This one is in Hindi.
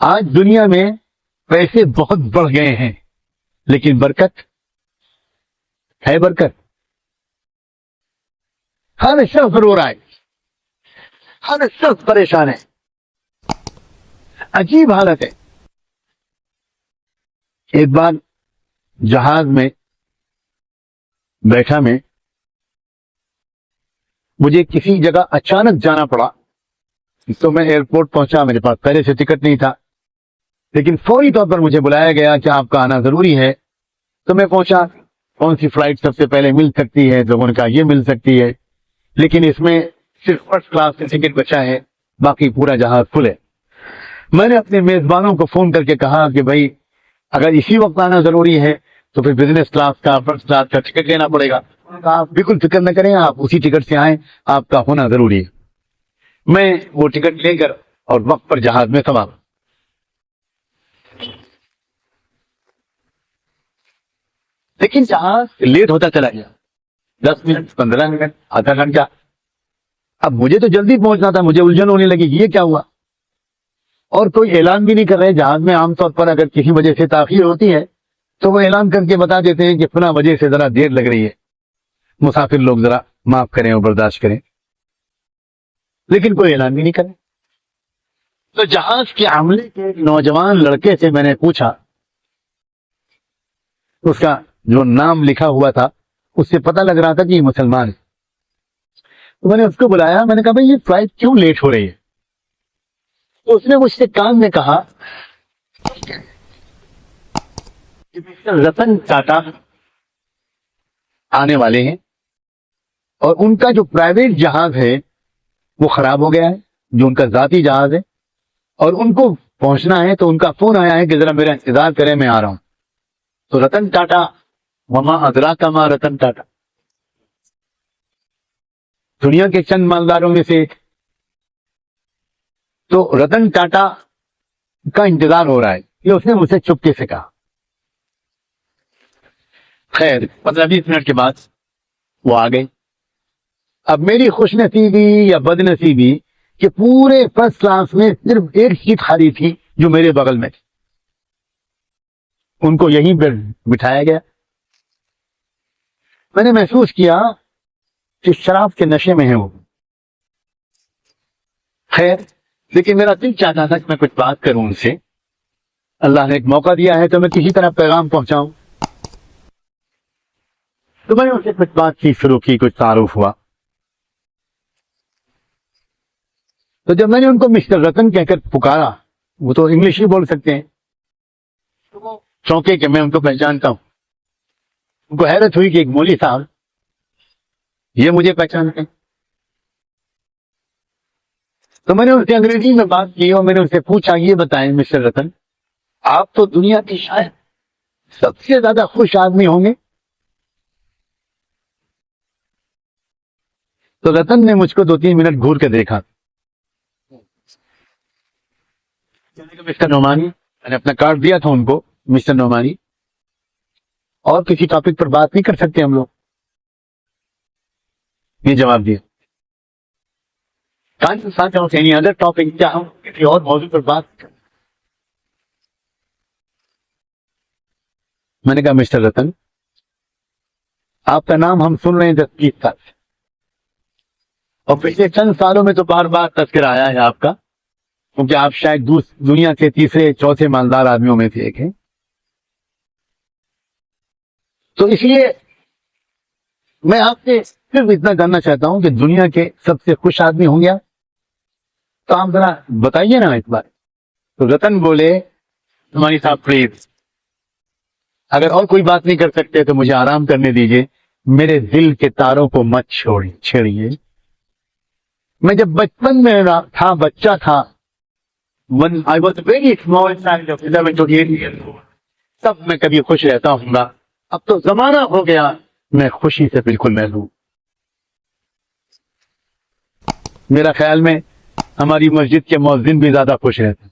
आज दुनिया में पैसे बहुत बढ़ गए हैं, लेकिन बरकत है? बरकत? हर शख्स रो रहा है, हर शख्स परेशान है, अजीब हालत है। एक बार जहाज में बैठा मैं, मुझे किसी जगह अचानक जाना पड़ा, तो मैं एयरपोर्ट पहुंचा। मेरे पास पहले से टिकट नहीं था, लेकिन फौरी तौर पर मुझे बुलाया गया कि आपका आना जरूरी है। तो मैं पहुंचा। कौन सी फ्लाइट सबसे पहले मिल सकती है? तो उन्होंने कहा ये मिल सकती है, लेकिन इसमें सिर्फ फर्स्ट क्लास का टिकट बचा है, बाकी पूरा जहाज फुल है। मैंने अपने मेजबानों को फोन करके कहा कि भाई अगर इसी वक्त आना जरूरी है तो फिर बिजनेस क्लास का, फर्स्ट क्लास का टिकट लेना पड़ेगा। आप बिल्कुल फिक्र न करें, आप उसी टिकट से आए, आपका होना जरूरी है। मैं वो टिकट लेकर और वक्त पर जहाज में सवार। लेकिन जहाज लेट होता चला गया, 10 मिनट, 15 मिनट, आधा घंटा। अब मुझे तो जल्दी पहुंचना था, मुझे उलझन होने लगी, ये क्या हुआ? और कोई ऐलान भी नहीं कर रहे। जहाज में आमतौर पर अगर किसी वजह से ताखीर होती है तो वो ऐलान करके बता देते हैं कि फला वजह से जरा देर लग रही है, मुसाफिर लोग जरा माफ करें और बर्दाश्त करें। लेकिन कोई ऐलान भी नहीं करे। तो जहाज के अमले के नौजवान लड़के से मैंने पूछा, उसका जो नाम लिखा हुआ था उससे पता लग रहा था कि ये मुसलमान है। तो मैंने उसको बुलाया, मैंने कहा भाई ये फ्लाइट क्यों लेट हो रही है? तो उसने मुझसे कान में कहा कि मिस्टर रतन टाटा आने वाले हैं और उनका जो प्राइवेट जहाज है वो खराब हो गया है, जो उनका जाती जहाज है, और उनको पहुंचना है। तो उनका फोन आया है कि जरा मेरा इंतजार करें, मैं आ रहा हूं। तो रतन टाटा, वमा अदरा का मा रतन टाटा, दुनिया के चंद मालदारों में से एक। तो रतन टाटा का इंतजार हो रहा है, ये उसने मुझसे चुपके से कहा। खैर 15-20 मिनट के बाद वो आ गए। अब मेरी खुशनसीबी या बदनसीबी कि पूरे फर्स्ट क्लास में सिर्फ एक सीट खाली थी जो मेरे बगल में थी। उनको यहीं पर बिठाया गया। मैंने महसूस किया कि शराब के नशे में है वो। खैर, लेकिन मेरा दिल चाहता था कि मैं कुछ बात करूं उनसे। अल्लाह ने एक मौका दिया है तो मैं किसी तरह पैगाम पहुंचाऊं। तो मैंने उनसे कुछ बातचीत शुरू की, कुछ तारुफ हुआ। तो जब मैंने उनको मिस्टर रतन कहकर पुकारा, वो तो इंग्लिश ही बोल सकते हैं, तो वो चौंके कि मैं उनको पहचानता हूं। उनको हैरत हुई कि एक मौलवी साहब ये मुझे पहचानते हैं। तो मैंने उनसे अंग्रेजी में बात की और मैंने उनसे पूछा, ये बताएं मिस्टर रतन, आप तो दुनिया की शायद सबसे ज्यादा खुश आदमी होंगे। तो रतन ने मुझको 2-3 मिनट घूर के देखा। मिस्टर नोमानी, मैंने अपना कार्ड दिया था उनको, मिस्टर नोमानी, और किसी टॉपिक पर बात नहीं कर सकते हम लोग? ये जवाब दिया। साथ एनी अदर टॉपिक, क्या हम किसी और मौजूद पर बात? मैंने कहा मिस्टर रतन, आपका नाम हम सुन रहे हैं 10-20 साल से, और पिछले चंद सालों में तो बार बार तस्करा आया है आपका, क्योंकि आप शायद दुनिया के तीसरे चौथे मालदार आदमियों में से एक हैं। तो इसलिए मैं आपसे सिर्फ इतना जानना चाहता हूं कि दुनिया के सबसे खुश आदमी होंगे आप? तो आप जरा बताइए ना इस बार। तो रतन बोले, तुम्हारी साहब प्लीज, अगर और कोई बात नहीं कर सकते तो मुझे आराम करने दीजिए, मेरे दिल के तारों को मत छेड़िए। मैं जब बचपन में था, बच्चा था, when I was a very small child of 11 to 8 years old, तब मैं कभी खुश रहता हूँगा। अब तो जमाना हो गया, मैं खुशी से बिल्कुल महरूम। मेरा ख्याल में हमारी मस्जिद के मुअज्जिन भी ज्यादा खुश रहते हैं।